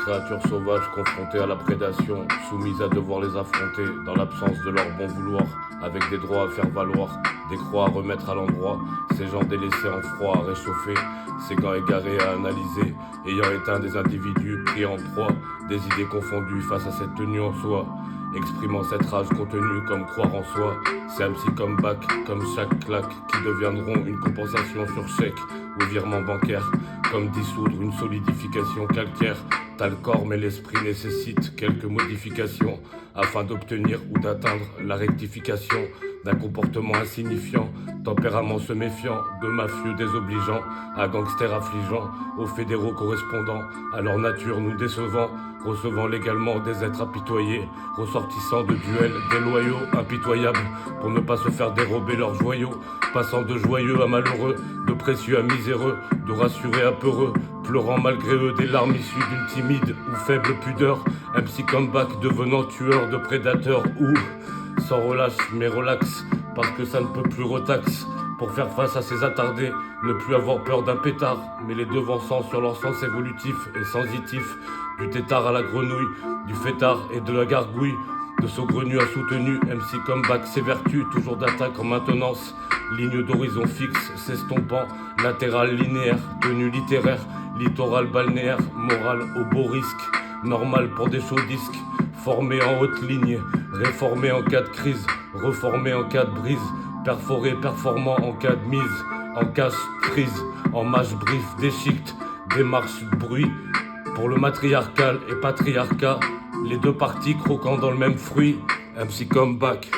créatures sauvages confrontées à la prédation, soumises à devoir les affronter dans l'absence de leur bon vouloir, avec des droits à faire valoir, des croix à remettre à l'endroit, ces gens délaissés en froid à réchauffer, ces gants égarés à analyser, ayant éteint des individus pris en proie, des idées confondues face à cette tenue en soi, exprimant cette rage contenue comme croire en soi, c'est un petit comeback comme chaque claque qui deviendront une compensation sur chèque ou virement bancaire, comme dissoudre une solidification calcaire. T'as le corps mais l'esprit nécessite quelques modifications afin d'obtenir ou d'atteindre la rectification d'un comportement insignifiant, tempérament se méfiant, de mafieux désobligeants, à gangsters affligeants, aux fédéraux correspondants, à leur nature nous décevant, recevant légalement des êtres apitoyés, ressortissant de duels déloyaux, impitoyables, pour ne pas se faire dérober leurs joyaux, passant de joyeux à malheureux, de précieux à miséreux, de rassurés à peureux, pleurant malgré eux des larmes issues d'une timide ou faible pudeur, un psy comeback devenant tueur de prédateurs ou, sans relâche mais relax, parce que ça ne peut plus retaxe, pour faire face à ces attardés, ne plus avoir peur d'un pétard, mais les devançant sur leur sens évolutif et sensitif, du tétard à la grenouille, du fêtard et de la gargouille, de saugrenu à soutenu, MC comeback, ses vertus, toujours d'attaque en maintenance, ligne d'horizon fixe, s'estompant, latéral linéaire, tenue littéraire, littoral balnéaire, morale au beau risque, normal pour des chauds disques, formé en haute ligne, réformé en cas de crise, reformé en cas de brise, perforé, performant en cas de mise, en cache, prise, en mâche, brief, déchiquete, démarche, bruit, pour le matriarcal et patriarcat, les deux parties croquant dans le même fruit, MC comeback.